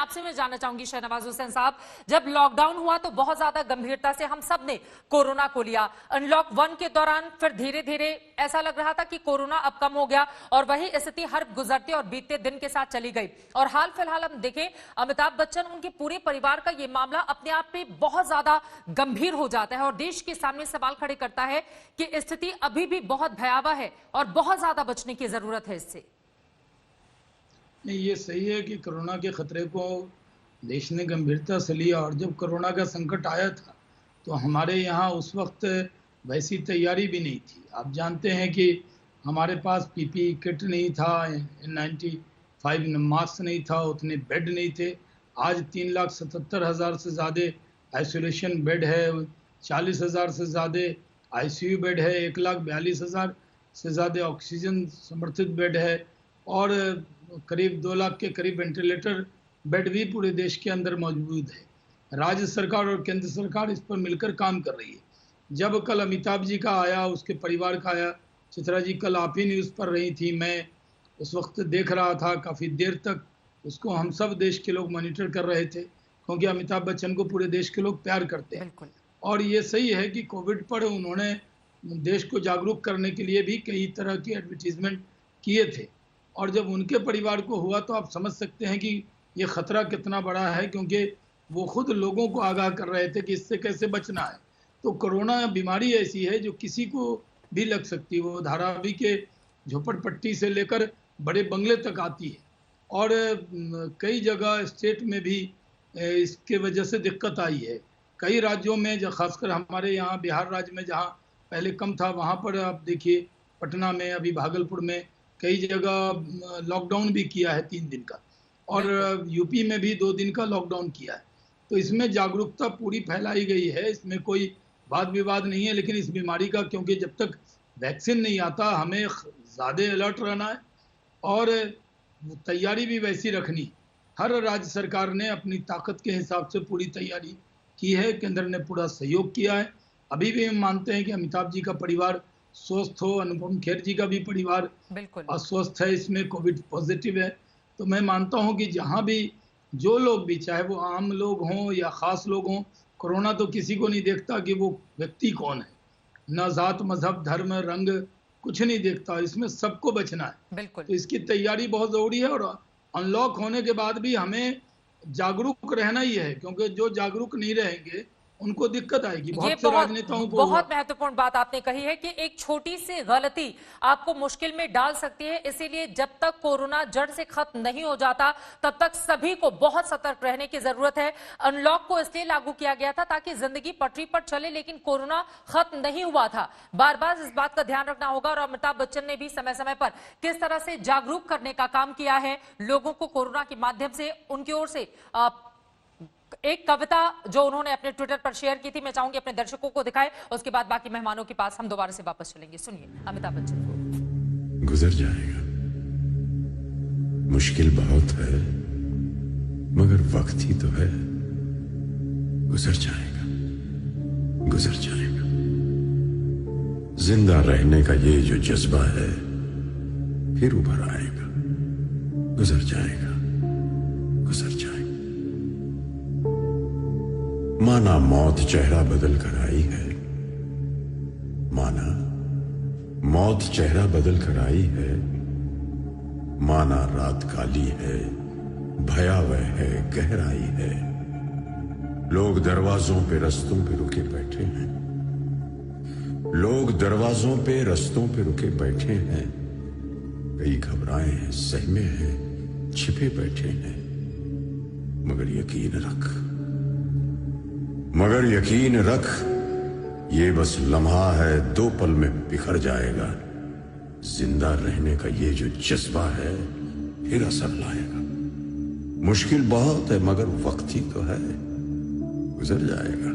आपसे मैं जानना चाहूंगी शहनवाज हुसैन साहब, जब लॉकडाउन हुआ तो बहुत ज्यादा गंभीरता से हम सब ने कोरोना को लिया। अनलॉक 1 के दौरान फिर धीरे धीरे ऐसा लग रहा था कि कोरोना अब कम हो गया और वही स्थिति हर गुजरते और बीतते दिन के साथ चली गई। और हाल फिलहाल हम देखें, अमिताभ बच्चन, उनके पूरे परिवार का ये मामला अपने आप में बहुत ज्यादा गंभीर हो जाता है और देश के सामने सवाल खड़े करता है कि स्थिति अभी भी बहुत भयावह है और बहुत ज्यादा बचने की जरूरत है इससे। नहीं, ये सही है कि कोरोना के खतरे को देश ने गंभीरता से लिया। और जब कोरोना का संकट आया था तो हमारे यहाँ उस वक्त वैसी तैयारी भी नहीं थी। आप जानते हैं कि हमारे पास पीपीई किट नहीं था, N95 मास्क नहीं था, उतने बेड नहीं थे। आज 3,77,000 से ज़्यादा आइसोलेशन बेड है, 40,000 से ज़्यादा आईसीयू बेड है, 1,42,000 से ज़्यादा ऑक्सीजन समर्थित बेड है और करीब 2 लाख के करीब वेंटिलेटर बेड भी पूरे देश के अंदर मौजूद है। राज्य सरकार और केंद्र सरकार इस पर मिलकर काम कर रही है। जब कल अमिताभ जी का आया, उसके परिवार का आया, चित्रा जी कल आप ही न्यूज़ पर रही थी, मैं उस वक्त देख रहा था, काफ़ी देर तक उसको हम सब देश के लोग मॉनिटर कर रहे थे, क्योंकि अमिताभ बच्चन को पूरे देश के लोग प्यार करते हैं। और ये सही है कि कोविड पर उन्होंने देश को जागरूक करने के लिए भी कई तरह की एडवर्टीजमेंट किए थे। और जब उनके परिवार को हुआ तो आप समझ सकते हैं कि ये खतरा कितना बड़ा है, क्योंकि वो खुद लोगों को आगाह कर रहे थे कि इससे कैसे बचना है। तो कोरोना बीमारी ऐसी है जो किसी को भी लग सकती है। वो धारावी के झोपड़पट्टी से लेकर बड़े बंगले तक आती है और कई जगह स्टेट में भी इसके वजह से दिक्कत आई है। कई राज्यों में, जो खासकर हमारे यहाँ बिहार राज्य में जहाँ पहले कम था, वहाँ पर आप देखिए पटना में, अभी भागलपुर में कई जगह लॉकडाउन भी किया है 3 दिन का, और यूपी में भी 2 दिन का लॉकडाउन किया है। तो इसमें जागरूकता पूरी फैलाई गई है, इसमें कोई वाद विवाद नहीं है। लेकिन इस बीमारी का, क्योंकि जब तक वैक्सीन नहीं आता, हमें ज़्यादा अलर्ट रहना है और तैयारी भी वैसी रखनी। हर राज्य सरकार ने अपनी ताकत के हिसाब से पूरी तैयारी की है, केंद्र ने पूरा सहयोग किया है। अभी भी हम मानते हैं कि अमिताभ जी का परिवार स्वस्थ हो, अनुपम खेर जी का भी परिवार अस्वस्थ है, इसमें कोविड पॉजिटिव है। तो मैं मानता हूं कि जहां भी जो लोग भी, चाहे वो आम लोग हों या खास लोग हों, कोरोना तो किसी को नहीं देखता कि वो व्यक्ति कौन है, न जात, मजहब, धर्म, रंग, कुछ नहीं देखता। इसमें सबको बचना है। तो इसकी तैयारी बहुत जरूरी है और अनलॉक होने के बाद भी हमें जागरूक रहना ही है, क्योंकि जो जागरूक नहीं रहेंगे उनको दिक्कत आएगी। बहुत से राजनेताओं को बहुत महत्वपूर्ण बात आपने कही है कि एक छोटी सी गलती आपको मुश्किल में डाल सकती है। इसीलिए जब तक कोरोना जड़ से खत्म नहीं हो जाता तब तक सभी को बहुत सतर्क रहने की जरूरत है। अनलॉक को इसलिए लागू किया गया था ताकि जिंदगी पटरी पर चले, लेकिन कोरोना खत्म नहीं हुआ था। बार बार इस बात का ध्यान रखना होगा और अमिताभ बच्चन ने भी समय समय पर किस तरह से जागरूक करने का काम किया है लोगों को कोरोना के माध्यम से। उनकी ओर से एक कविता जो उन्होंने अपने ट्विटर पर शेयर की थी, मैं चाहूंगी अपने दर्शकों को दिखाएं, उसके बाद बाकी मेहमानों के पास हम दोबारा से वापस चलेंगे। सुनिए अमिताभ बच्चन को। गुजर जाएगा, मुश्किल बहुत है मगर वक्त ही तो है। गुजर जाएगा, गुजर जाएगा। जिंदा रहने का ये जो जज्बा है फिर उभर आएगा। गुजर जाएगा, गुजर जाएगा। माना मौत चेहरा बदल कर आई है, माना मौत चेहरा बदल कर आई है, माना रात काली है, भयावह है, गहराई है। लोग दरवाजों पे रस्तों पे रुके बैठे हैं, लोग दरवाजों पे रस्तों पे रुके बैठे हैं। कई घबराए हैं, सहमे हैं, छिपे बैठे हैं। मगर यकीन रख, मगर यकीन रख, ये बस लम्हा है, 2 पल में बिखर जाएगा। जिंदा रहने का ये जो जज्बा है फिर असर लाएगा। मुश्किल बहुत है मगर वक्त ही तो है। गुजर जाएगा।